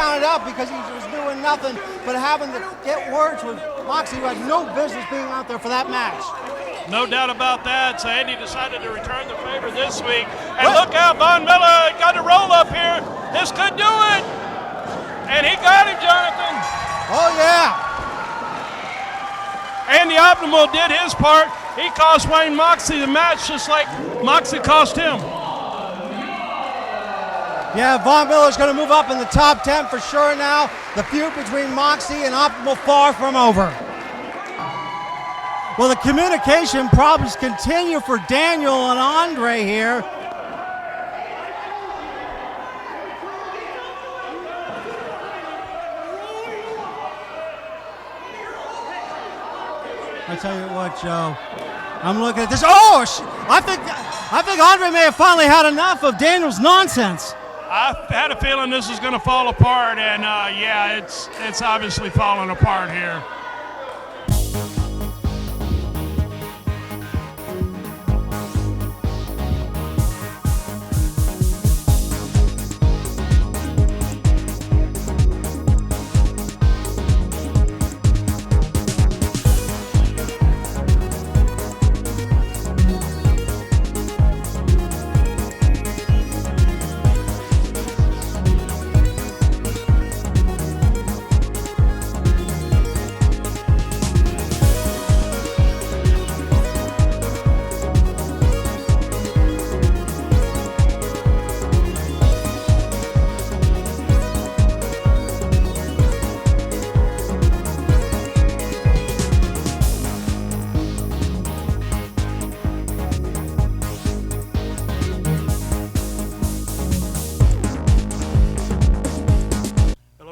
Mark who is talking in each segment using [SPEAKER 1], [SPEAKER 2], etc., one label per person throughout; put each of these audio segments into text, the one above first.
[SPEAKER 1] counted out because he was doing nothing but having to get words with Moxie, who had no business being out there for that match.
[SPEAKER 2] No doubt about that. So Andy decided to return the favor this week. And look out, Von Milla got a roll up here. This could do it. And he got him, Jonathan.
[SPEAKER 1] Oh, yeah.
[SPEAKER 2] And the Optimal did his part. He cost Wayne Moxie the match just like Moxie cost him.
[SPEAKER 1] Yeah, Von Milla's going to move up in the top 10 for sure now. The feud between Moxie and Optimal far from over. Well, the communication problems continue for Daniel and Andre here. I tell you what, Joe, I'm looking at this. Oh, I think Andre may have finally had enough of Daniel's nonsense.
[SPEAKER 2] I had a feeling this was going to fall apart, and yeah, it's obviously falling apart here.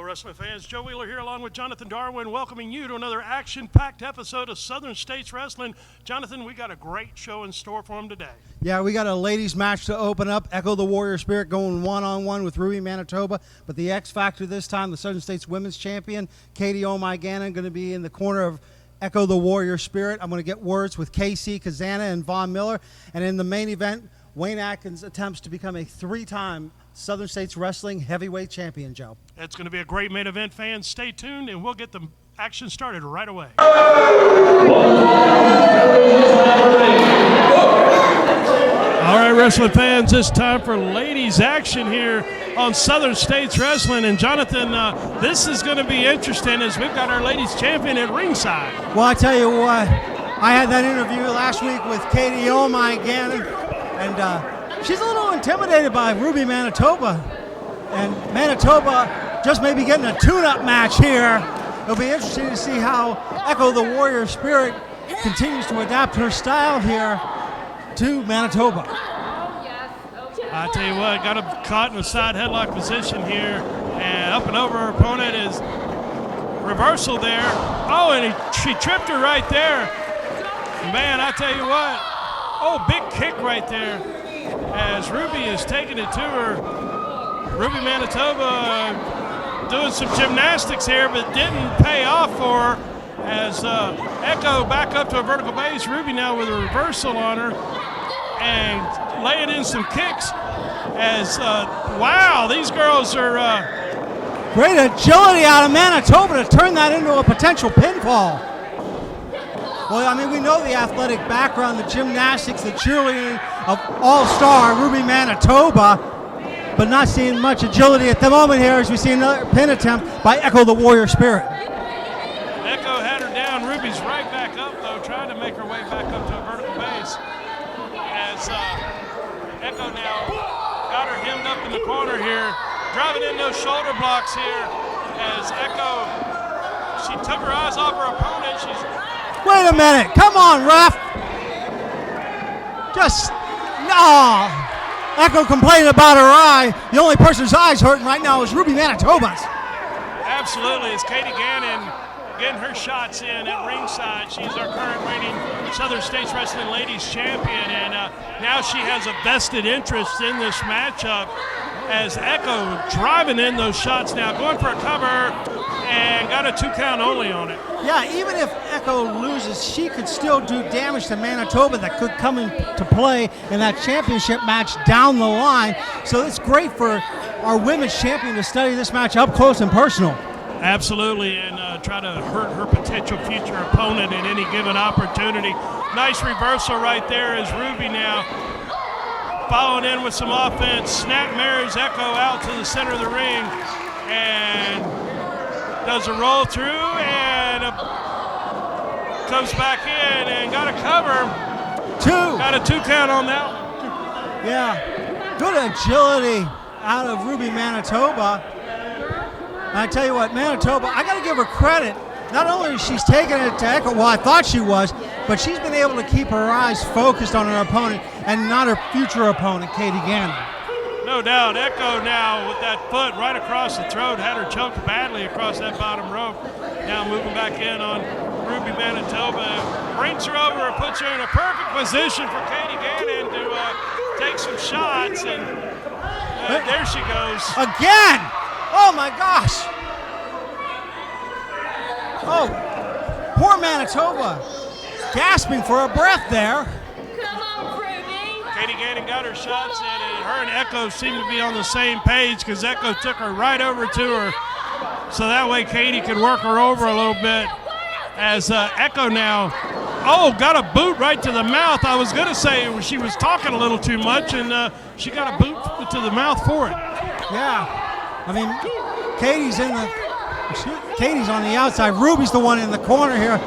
[SPEAKER 2] Wrestling fans, Joe Wheeler here along with Jonathan Darwin, welcoming you to another action-packed episode of Southern States Wrestling. Jonathan, we got a great show in store for them today.
[SPEAKER 1] Yeah, we got a ladies match to open up. Echo the Warrior Spirit going one-on-one with Ruby Manitoba. But the X Factor this time, the Southern States Women's Champion, Katie Oh My Gannon, going to be in the corner of Echo the Warrior Spirit. I'm going to get words with KC, Cazana, and Von Milla. And in the main event, Wayne Adkins attempts to become a three-time Southern States Wrestling Heavyweight Champion, Joe.
[SPEAKER 2] It's going to be a great main event, fans. Stay tuned, and we'll get the action started right away. All right, wrestling fans, it's time for ladies action here on Southern States Wrestling. And Jonathan, this is going to be interesting as we've got our ladies champion at ringside.
[SPEAKER 1] Well, I tell you what, I had that interview last week with Katie Oh My Gannon, and she's a little intimidated by Ruby Manitoba. And Manitoba just maybe getting a tune-up match here. It'll be interesting to see how Echo the Warrior Spirit continues to adapt her style here to Manitoba.
[SPEAKER 2] I tell you what, got him caught in a side headlock position here, and up and over her opponent is reversal there. Oh, and she tripped her right there. Man, I tell you what, oh, big kick right there as Ruby is taking it to her. Ruby Manitoba doing some gymnastics here, but didn't pay off for her as Echo back up to a vertical base. Ruby now with a reversal on her and laying in some kicks as, wow, these girls are...
[SPEAKER 1] Great agility out of Manitoba to turn that into a potential pinfall. Well, I mean, we know the athletic background, the gymnastics, the cheerleading of all-star Ruby Manitoba, but not seeing much agility at the moment here as we see another pin attempt by Echo the Warrior Spirit.
[SPEAKER 2] Echo had her down. Ruby's right back up, though, trying to make her way back up to a vertical base. As Echo now got her hemmed up in the corner here, driving in those shoulder blocks here. As Echo, she took her eyes off her opponent.
[SPEAKER 1] Wait a minute. Come on, ref. Just, no. Echo complaining about her eye. The only person's eyes hurting right now is Ruby Manitoba's.
[SPEAKER 2] Absolutely. It's Katie Gannon getting her shots in at ringside. She's our current reigning Southern States Wrestling Ladies Champion, and now she has a vested interest in this matchup as Echo driving in those shots now, going for a cover, and got a 2 count only on it.
[SPEAKER 1] Yeah, even if Echo loses, she could still do damage to Manitoba that could come into play in that championship match down the line. So it's great for our women's champion to study this match up close and personal.
[SPEAKER 2] Absolutely, and try to hurt her potential future opponent in any given opportunity. Nice reversal right there as Ruby now following in with some offense. Snap marries Echo out to the center of the ring and does a roll through and comes back in and got a cover.
[SPEAKER 1] 2.
[SPEAKER 2] Got a 2 count on that.
[SPEAKER 1] Yeah, good agility out of Ruby Manitoba. And I tell you what, Manitoba, I got to give her credit. Not only is she's taking it to Echo, well, I thought she was, but she's been able to keep her eyes focused on her opponent and not her future opponent, Katie Gannon.
[SPEAKER 2] No doubt. Echo now with that foot right across the throat, had her choked badly across that bottom rope. Now moving back in on Ruby Manitoba. Brings her over and puts her in a perfect position for Katie Gannon to take some shots. And there she goes.
[SPEAKER 1] Again! Oh my gosh! Oh, poor Manitoba, gasping for a breath there.
[SPEAKER 3] Come on, Ruby.
[SPEAKER 2] Katie Gannon got her shots in, and her and Echo seem to be on the same page because Echo took her right over to her, so that way Katie could work her over a little bit. As Echo now, got a boot right to the mouth. I was going to say she was talking a little too much, and she got a boot to the mouth for it.
[SPEAKER 1] Yeah, I mean, Katie's on the outside. Ruby's the one in the corner here.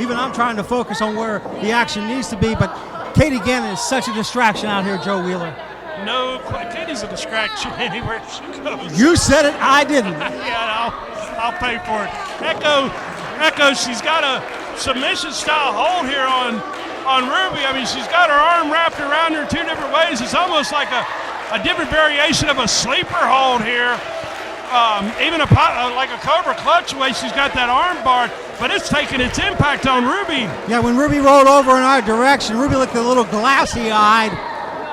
[SPEAKER 1] Even I'm trying to focus on where the action needs to be, but Katie Gannon is such a distraction out here, Joe Wheeler.
[SPEAKER 2] No, Katie's a distraction anywhere she goes.
[SPEAKER 1] You said it, I didn't.
[SPEAKER 2] Yeah, I'll pay for it. Echo, she's got a submission-style hold here on Ruby. I mean, she's got her arm wrapped around her 2 different ways. It's almost like a different variation of a sleeper hold here. Even like a Cobra clutch way she's got that arm barred, but it's taking its impact on Ruby.
[SPEAKER 1] Yeah, when Ruby rolled over in our direction, Ruby looked a little glassy-eyed,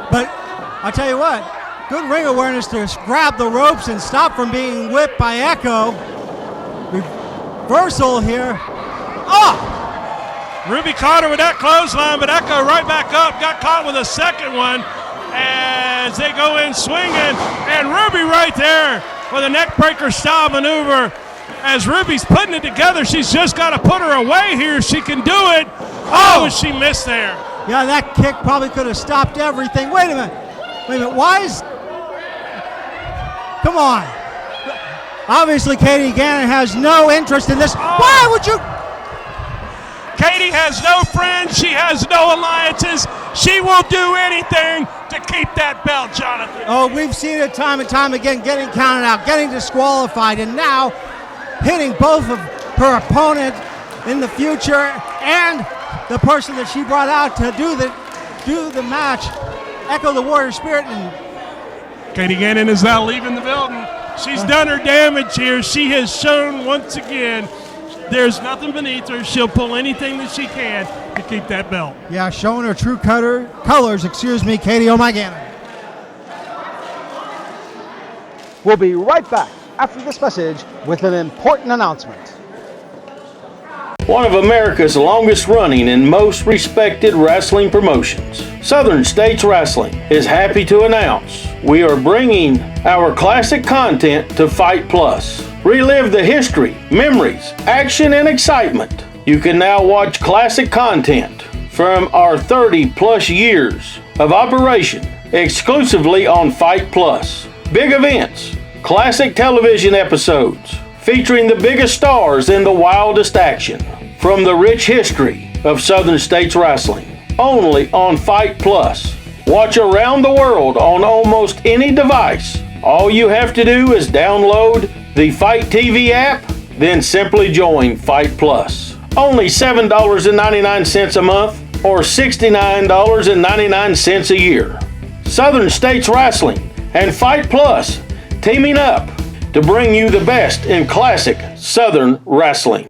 [SPEAKER 1] but I'll tell you what, good ring awareness to grab the ropes and stop from being whipped by Echo. Reversal here. Oh!
[SPEAKER 2] Ruby caught her with that clothesline, but Echo right back up, got caught with a second one as they go in swinging, and Ruby right there with a neckbreaker style maneuver. As Ruby's putting it together, she's just got to put her away here. She can do it. Oh, she missed there.
[SPEAKER 1] Yeah, that kick probably could have stopped everything. Wait a minute. Why is... Come on. Obviously, Katie Gannon has no interest in this. Why would you...
[SPEAKER 2] Katie has no friends. She has no alliances. She will do anything to keep that belt, Jonathan.
[SPEAKER 1] Oh, we've seen it time and time again, getting counted out, getting disqualified, and now hitting both of her opponent in the future and the person that she brought out to do the match, Echo the Warrior Spirit. And
[SPEAKER 2] Katie Gannon is now leaving the building. She's done her damage here. She has shown once again there's nothing beneath her. She'll pull anything that she can to keep that belt.
[SPEAKER 1] Yeah, showing her true colors, Katie O'Mygannon.
[SPEAKER 4] We'll be right back after this message with an important announcement.
[SPEAKER 5] One of America's longest running and most respected wrestling promotions, Southern States Wrestling, is happy to announce we are bringing our classic content to Fite Plus. Relive the history, memories, action, and excitement. You can now watch classic content from our 30 plus years of operation exclusively on Fite Plus. Big events, classic television episodes featuring the biggest stars in the wildest action from the rich history of Southern States Wrestling. Only on Fite Plus. Watch around the world on almost any device. All you have to do is download the Fite TV app, then simply join Fite Plus. Only $7.99 a month or $69.99 a year. Southern States Wrestling and Fite Plus teaming up to bring you the best in classic Southern wrestling.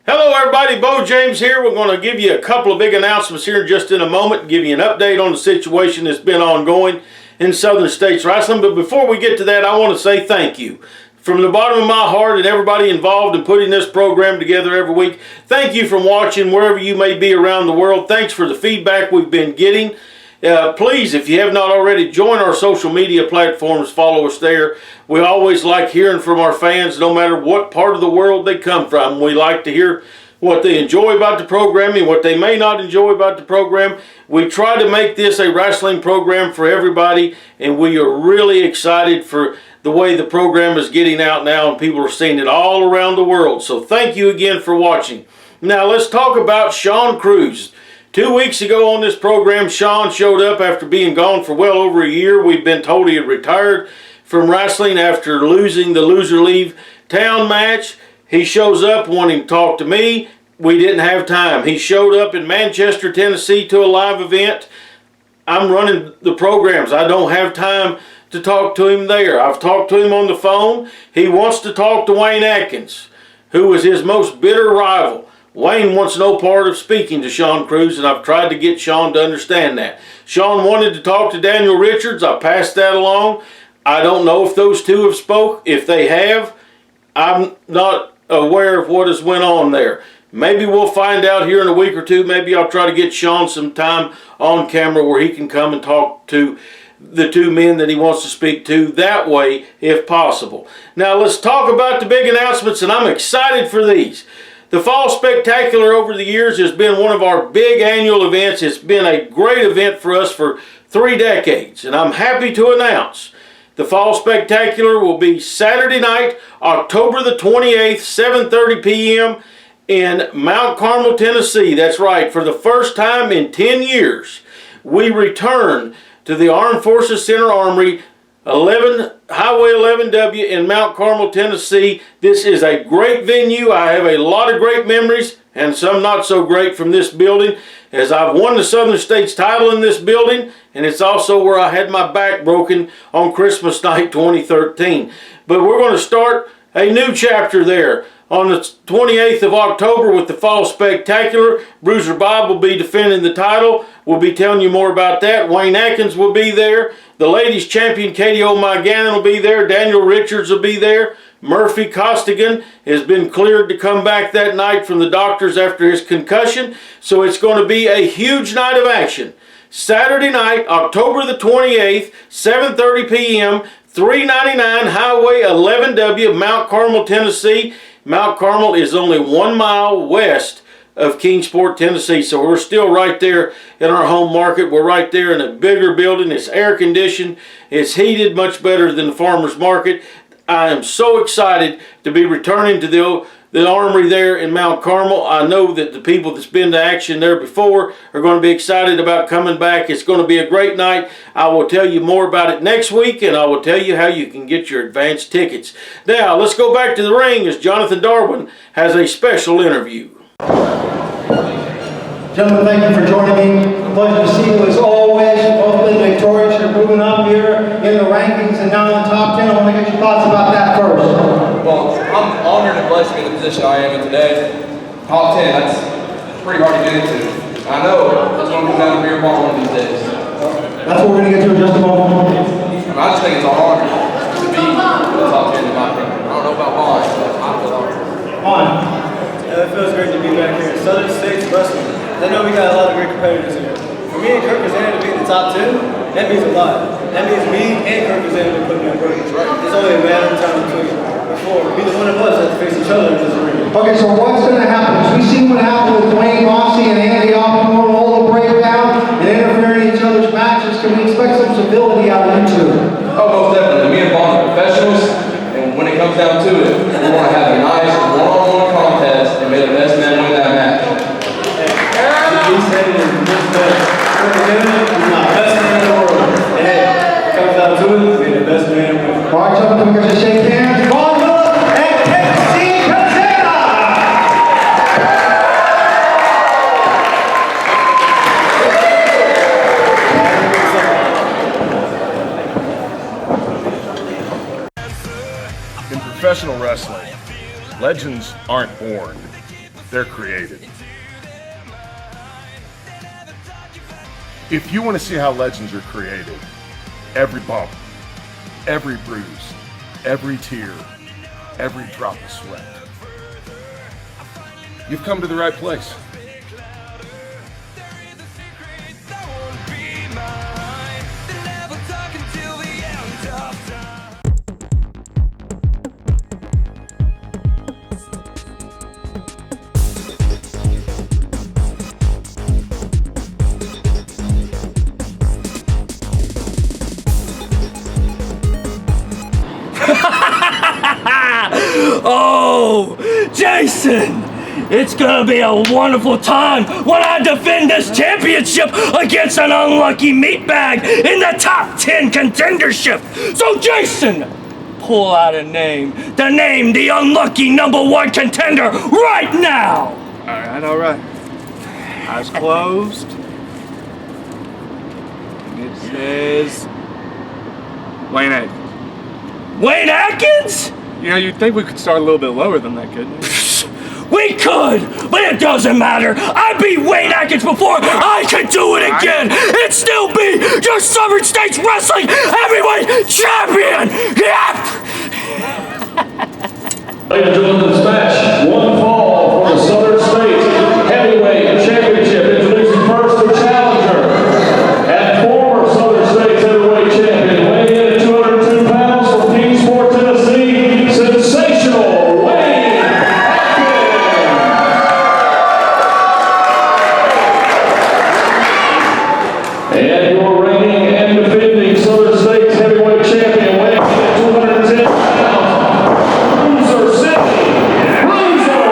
[SPEAKER 5] Hello everybody, Beau James here. We're going to give you a couple of big announcements here just in a moment, give you an update on the situation that's been ongoing in Southern States Wrestling. But before we get to that, I want to say thank you. From the bottom of my heart and everybody involved in putting this program together every week, thank you for watching wherever you may be around the world. Thanks for the feedback we've been getting. Please, if you have not already, join our social media platforms. Follow us there. We always like hearing from our fans, no matter what part of the world they come from. We like to hear what they enjoy about the programming, what they may not enjoy about the program. We try to make this a wrestling program for everybody, and we are really excited for the way the program is getting out now, and people are seeing it all around the world. So thank you again for watching. Now let's talk about Sean Cruz. 2 weeks ago on this program, Sean showed up after being gone for well over a year. We've been told he had retired from wrestling after losing the Loser Leave Town match. He shows up wanting to talk to me. We didn't have time. He showed up in Manchester, Tennessee to a live event. I'm running the programs. I don't have time to talk to him there. I've talked to him on the phone. He wants to talk to Wayne Adkins, who was his most bitter rival. Wayne wants no part of speaking to Sean Cruz, and I've tried to get Sean to understand that. Sean wanted to talk to Daniel Richards. I passed that along. I don't know if those two have spoke. If they have, I'm not aware of what has went on there. Maybe we'll find out here in a week or two. Maybe I'll try to get Sean some time on camera where he can come and talk to the two men that he wants to speak to that way, if possible. Now let's talk about the big announcements, and I'm excited for these. The Fall Spectacular over the years has been one of our big annual events. It's been a great event for us for 3 decades, and I'm happy to announce the Fall Spectacular will be Saturday night, October the 28th, 7:30 p.m. in Mount Carmel, Tennessee. That's right, for the first time in 10 years, we return to the Armed Forces Center Armory, Highway 11W in Mount Carmel, Tennessee. This is a great venue. I have a lot of great memories and some not so great from this building, as I've won the Southern States title in this building, and it's also where I had my back broken on Christmas night 2013. But we're going to start a new chapter there on the 28th of October with the Fall Spectacular. Bruiser Bob will be defending the title. We'll be telling you more about that. Wayne Adkins will be there. The ladies champion Katie Gannon will be there. Daniel Richards will be there. Murphy Costigan has been cleared to come back that night from the doctors after his concussion. So it's going to be a huge night of action. Saturday night, October the 28th, 7:30 p.m., 399 Highway 11W, Mount Carmel, Tennessee. Mount Carmel is only 1 mile west of Kingsport, Tennessee. So we're still right there in our home market. We're right there in a bigger building. It's air conditioned. It's heated much better than the farmer's market. I am so excited to be returning to the armory there in Mount Carmel. I know that the people that's been to action there before are going to be excited about coming back. It's going to be a great night. I will tell you more about it next week, and I will tell you how you can get your advance tickets. Now, let's go back to the ring as Jonathan Darwin has a special interview.
[SPEAKER 6] Gentlemen, thank you for joining me. A pleasure to see you as always. Both been victorious. You're moving up here in the rankings and now in the top 10. I want to get your thoughts about that first.
[SPEAKER 7] Well, I'm honored and blessed to be in the position I am in today. Top 10, that's pretty hard to get into. I know it's going to come down to beer bar one of these days.
[SPEAKER 6] That's what we're going to get to in just a moment.
[SPEAKER 7] I just think it's an honor to be in the top 10 in my opinion. I don't know about mine, but I feel honored.
[SPEAKER 6] Fine.
[SPEAKER 8] It feels great to be back here in Southern States Wrestling. I know we got a lot of great competitors here. For me and Kirk Cazana to be in the top 2, that means a lot. That means me and Kirk Cazana are putting in work. It's only a matter of time between before neither one of us have to face each other in this arena.
[SPEAKER 6] Okay, so what's going to happen? As we've seen what happened with Dwayne Rossi and Andy Oppenheimer, all the breakdown and interfering in each other's matches, can we expect some civility out of you two?
[SPEAKER 7] Oh, most definitely. Me and Vaughn are professionals, and when it comes down to it, we want to have a nice one-on-one contest and may the best man win that match.
[SPEAKER 8] He said it is just best. He's not best man in the world. And it comes down to it, be the best man win.
[SPEAKER 6] All right, gentlemen, we're going to shake hands. Von Milla and Casey Cazana!
[SPEAKER 9] In professional wrestling, legends aren't born. they're created. If you want to see how legends are created, every bump, every bruise, every tear, every drop of sweat, you've come to the right place.
[SPEAKER 10] Oh, Jason! It's gonna be a wonderful time when I defend this championship against an unlucky meatbag in the top 10 contendership. So, Jason, pull out a name. The unlucky #1 contender right now!
[SPEAKER 11] All right. Eyes closed. It says Wayne Atkins.
[SPEAKER 10] Wayne Adkins?
[SPEAKER 11] You know, you'd think we could start a little bit lower than that, couldn't we?
[SPEAKER 10] We could, but it doesn't matter. I beat Wayne Adkins before. I could do it again and still be your Southern States Wrestling Heavyweight Champion. Yep.
[SPEAKER 5] Ladies and gentlemen, this match, one fall for the Southern States Heavyweight Championship. Introducing first the challenger and former Southern States Heavyweight Champion, weighing in at 202 pounds from Kingsport, Tennessee, Sensational. And your reigning and defending Southern States Heavyweight Champion, weighing in at 210 pounds, Bruiser City, Bruiser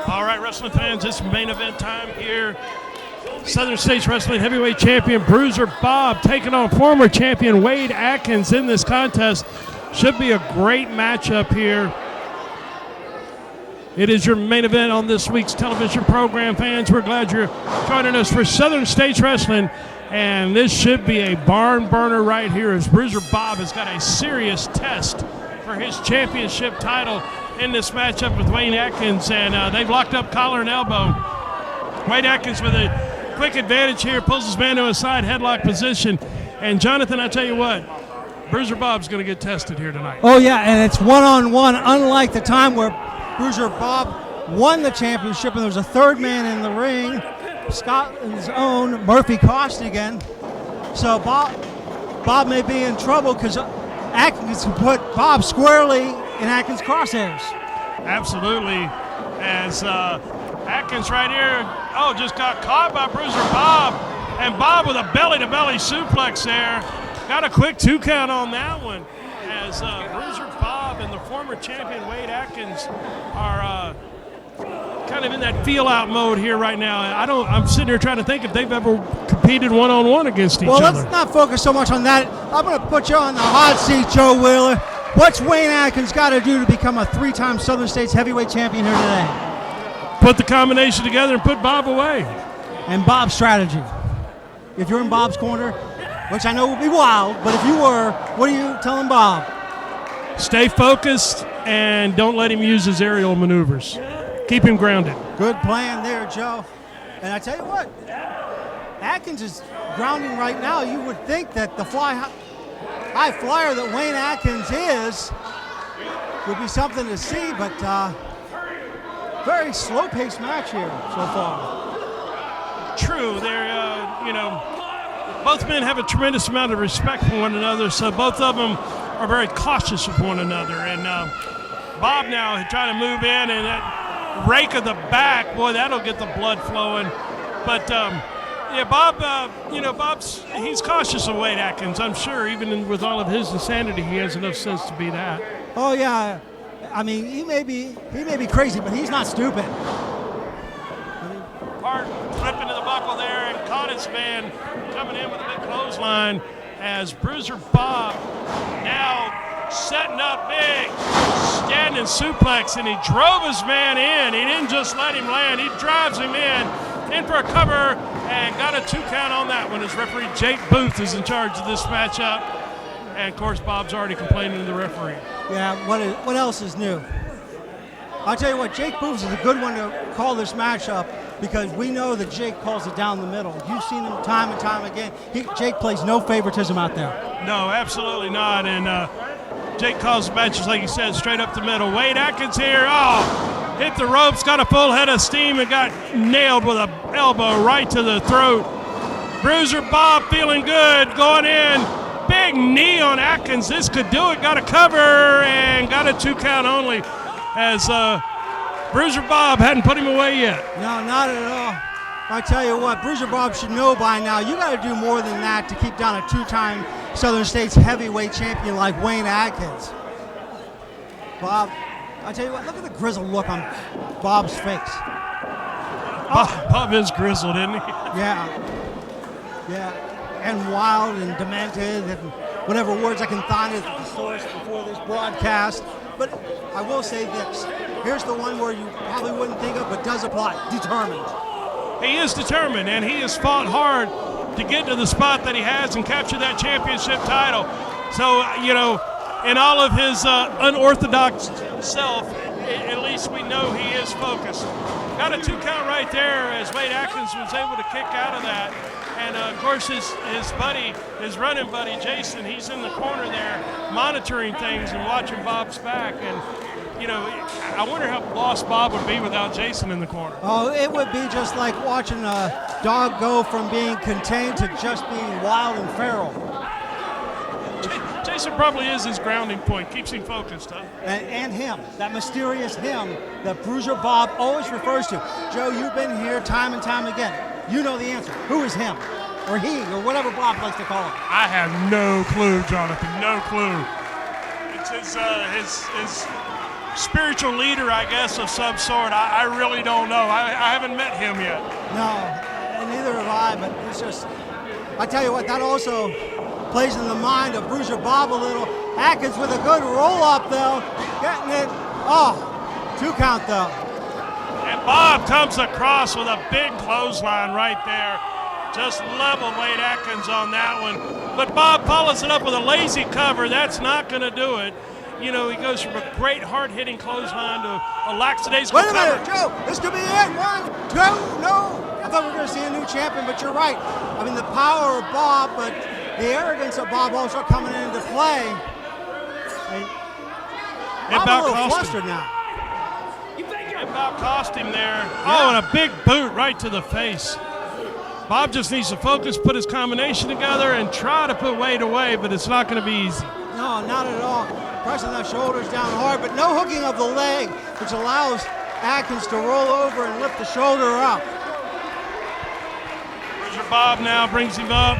[SPEAKER 2] All right, wrestling fans, it's main event time here. Southern States Wrestling Heavyweight Champion Bruiser Bob taking on former champion Wade Adkins in this contest. Should be a great matchup here. It is your main event on this week's television program, fans. We're glad you're joining us for Southern States Wrestling, and this should be a barn burner right here as Bruiser Bob has got a serious test for his championship title in this matchup with Wayne Adkins, and they've locked up collar and elbow. Wade Adkins with a quick advantage here, pulls his man to a side headlock position. And Jonathan, I tell you what, Bruiser Bob's going to get tested here tonight.
[SPEAKER 1] Oh, yeah, and it's one-on-one, unlike the time where Bruiser Bob won the championship and there was a third man in the ring, Scotland's own Murphy Costigan. So Bob may be in trouble because Adkins can put Bob squarely in Adkins' crosshairs.
[SPEAKER 2] Absolutely, as Adkins right here, just got caught by Bruiser Bob, and Bob with a belly-to-belly suplex there. Got a quick 2 count on that one, as Bruiser Bob and the former champion Wade Adkins are kind of in that feel-out mode here right now. I'm sitting here trying to think if they've ever competed one-on-one against each other.
[SPEAKER 1] Well, let's not focus so much on that. I'm going to put you on the hot seat, Joe Wheeler. What's Wayne Adkins got to do to become a 3-time Southern States Heavyweight Champion here today?
[SPEAKER 2] Put the combination together and put Bob away.
[SPEAKER 1] And Bob's strategy. If you're in Bob's corner, which I know will be wild, but if you were, what are you telling Bob?
[SPEAKER 2] Stay focused and don't let him use his aerial maneuvers. Keep him grounded.
[SPEAKER 1] Good plan there, Joe. And I tell you what, Adkins is grounding right now. You would think that the high flyer that Wayne Adkins is would be something to see, but very slow-paced match here so far.
[SPEAKER 2] True, they're both men have a tremendous amount of respect for one another, so both of them are very cautious of one another. And Bob now trying to move in, and that rake of the back, boy, that'll get the blood flowing. But he's cautious of Wade Adkins, I'm sure. Even with all of his insanity, he has enough sense to be that.
[SPEAKER 1] Oh yeah, I mean he may be crazy, but he's not stupid.
[SPEAKER 2] Hard flip into the buckle there and caught his man coming in with a big clothesline as Bruiser Bob now setting up big, standing suplex, and he drove his man in. He didn't just let him land, he drives him in for a cover, and got a 2 count on that one as referee Jake Booth is in charge of this matchup. And of course, Bob's already complaining to the referee.
[SPEAKER 1] Yeah, what else is new? I'll tell you what, Jake Booth is a good one to call this matchup because we know that Jake calls it down the middle. You've seen him time and time again. Jake plays no favoritism out there.
[SPEAKER 2] No, absolutely not. And Jake calls the matches, like you said, straight up the middle. Wade Adkins here. Oh, hit the ropes, got a full head of steam, and got nailed with an elbow right to the throat. Bruiser Bob feeling good, going in. Big knee on Adkins. This could do it. Got a cover and got a 2 count only as Bruiser Bob hadn't put him away yet.
[SPEAKER 1] No, not at all. I tell you what, Bruiser Bob should know by now, you got to do more than that to keep down a 2-time Southern States heavyweight champion like Wayne Adkins. Bob, I tell you what, look at the grizzled look on Bob's face.
[SPEAKER 2] Bob is grizzled, isn't he?
[SPEAKER 1] Yeah. And wild and demented and whatever words I can find at the source before this broadcast. But I will say this. Here's the one where you probably wouldn't think of, but does apply. Determined.
[SPEAKER 2] He is determined, and he has fought hard to get to the spot that he has and capture that championship title. So, you know, in all of his unorthodox self, at least we know he is focused. Got a 2 count right there as Wade Adkins was able to kick out of that. And of course, his buddy, his running buddy, Jason, he's in the corner there monitoring things and watching Bob's back. And, you know, I wonder how lost Bob would be without Jason in the corner.
[SPEAKER 1] Oh, it would be just like watching a dog go from being contained to just being wild and feral.
[SPEAKER 2] Jason probably is his grounding point, keeps him focused, huh?
[SPEAKER 1] And him, that mysterious him that Bruiser Bob always refers to. Joe, you've been here time and time again. You know the answer.Ho is him? Or he, or whatever Bob likes to call him.
[SPEAKER 2] I have no clue, Jonathan, no clue. It's his spiritual leader, I guess, of some sort. I really don't know. I haven't met him yet.
[SPEAKER 1] No, and neither have I, but it's just, I tell you what, that also plays in the mind of Bruiser Bob a little. Adkins with a good roll-up, though. Getting it. Oh, 2 count, though.
[SPEAKER 2] And Bob comes across with a big clothesline right there. Just leveled Wade Adkins on that one. But Bob follows it up with a lazy cover. That's not going to do it. You know, he goes from a great hard-hitting clothesline to a lackadaisical
[SPEAKER 1] Wait a
[SPEAKER 2] cover.
[SPEAKER 1] minute, Joe. This could be it. 1, 2, no. I thought we were going to see a new champion, but you're right. I mean, the power of Bob, but the arrogance of Bob also coming into play. I'm a little flustered now.
[SPEAKER 2] And Bob cost him there. Oh, and a big boot right to the face. Bob just needs to focus, put his combination together, and try to put Wade away, but it's not going to be easy.
[SPEAKER 1] No, not at all. Pressing the shoulders down hard, but no hooking of the leg, which allows Adkins to roll over and lift the shoulder up.
[SPEAKER 2] Bruiser Bob now brings him up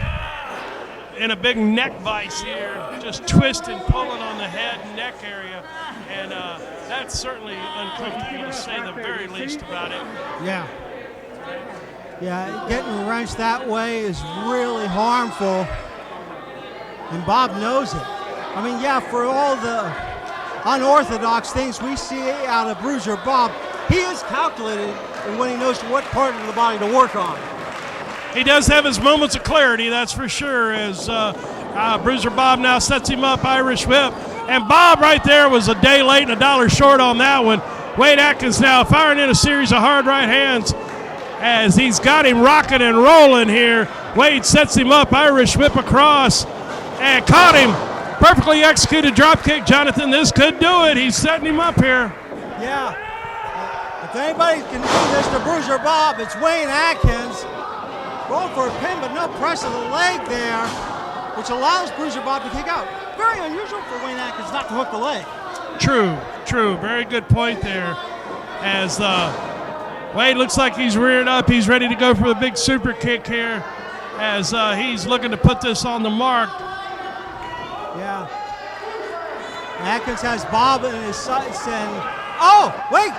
[SPEAKER 2] in a big neck vice here, just twisting, pulling on the head and neck area, and that's certainly uncomfortable to say the very least about it.
[SPEAKER 1] Yeah, getting wrenched that way is really harmful, and Bob knows it. I mean, yeah, for all the unorthodox things we see out of Bruiser Bob, he is calculated when he knows what part of the body to work on.
[SPEAKER 2] He does have his moments of clarity, that's for sure, as Bruiser Bob now sets him up, Irish whip. And Bob right there was a day late and $1 short on that one. Wade Adkins now firing in a series of hard right hands as he's got him rocking and rolling here. Wade sets him up, Irish whip across, and caught him. Perfectly executed drop kick, Jonathan. This could do it. He's setting him up here.
[SPEAKER 1] Yeah. If anybody can do this to Bruiser Bob, it's Wayne Adkins. Going for a pin, but no press of the leg there, which allows Bruiser Bob to kick out. Very unusual for Wayne Adkins not to hook the leg.
[SPEAKER 2] True. Very good point there. As Wade looks like he's reared up. He's ready to go for the big super kick here as he's looking to put this on the mark.
[SPEAKER 1] Yeah. Adkins has Bob in his sights and, oh, wait!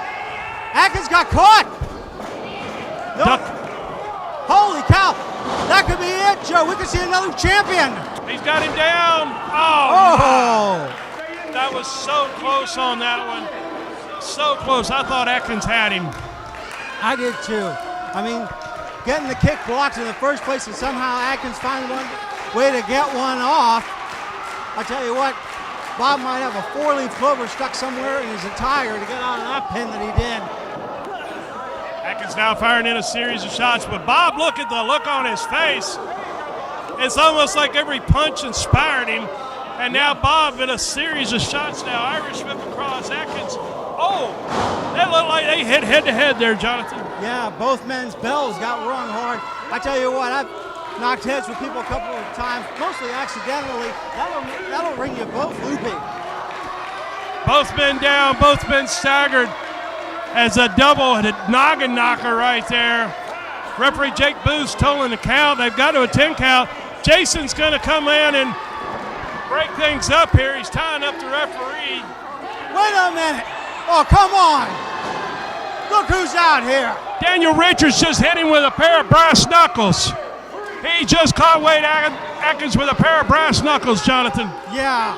[SPEAKER 1] Adkins got caught! No. Holy cow! That could be it, Joe. We could see another champion.
[SPEAKER 2] He's got him down. Oh! That was so close on that one. So close. I thought Adkins had him.
[SPEAKER 1] I did too. I mean, getting the kick blocked in the first place and somehow Adkins find one way to get one off. I tell you what, Bob might have a 4-leaf clover stuck somewhere in his attire to get out of that pin that he did.
[SPEAKER 2] Adkins now firing in a series of shots, but Bob, look at the look on his face. It's almost like every punch inspired him. And now Bob in a series of shots now. Irish whip across Adkins. Oh, that looked like they hit head-to-head there, Jonathan.
[SPEAKER 1] Yeah, both men's bells got rung hard. I tell you what, I've knocked heads with people a couple of times, mostly accidentally. That'll ring you both loopy.
[SPEAKER 2] Both men down, both men staggered as a double noggin knocker right there. Referee Jake Booth's tolling the count. They've got to a 10 count. Jason's going to come in and break things up here. He's tying up the referee.
[SPEAKER 1] Wait a minute. Oh, come on. Look who's out here.
[SPEAKER 2] Daniel Richards just hit him with a pair of brass knuckles. He just caught Wade Adkins with a pair of brass knuckles, Jonathan.
[SPEAKER 1] Yeah.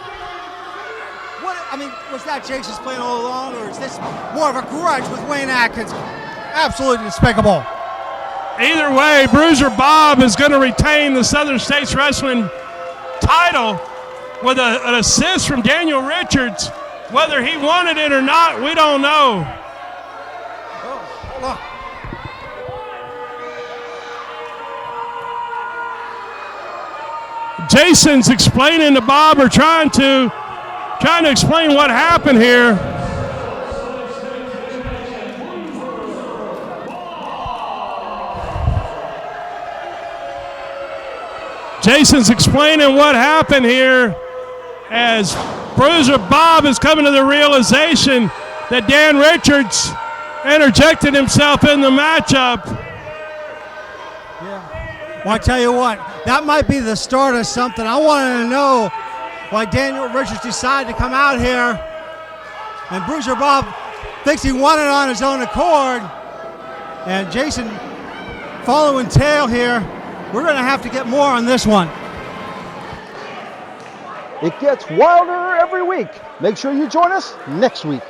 [SPEAKER 1] Was that Jason's plan all along, or is this more of a grudge with Wayne Adkins? Absolutely despicable.
[SPEAKER 2] Either way, Bruiser Bob is going to retain the Southern States Wrestling title with an assist from Daniel Richards. Whether he wanted it or not, we don't know.
[SPEAKER 1] Look.
[SPEAKER 2] Jason's explaining to Bob, or trying to explain what happened here. Jason's explaining what happened here as Bruiser Bob is coming to the realization that Dan Richards interjected himself in the matchup.
[SPEAKER 1] Yeah. Well, I tell you what, that might be the start of something. I wanted to know why Daniel Richards decided to come out here, and Bruiser Bob thinks he won it on his own accord, and Jason following tail here. We're going to have to get more on this one.
[SPEAKER 4] It gets wilder every week. Make sure you join us next week.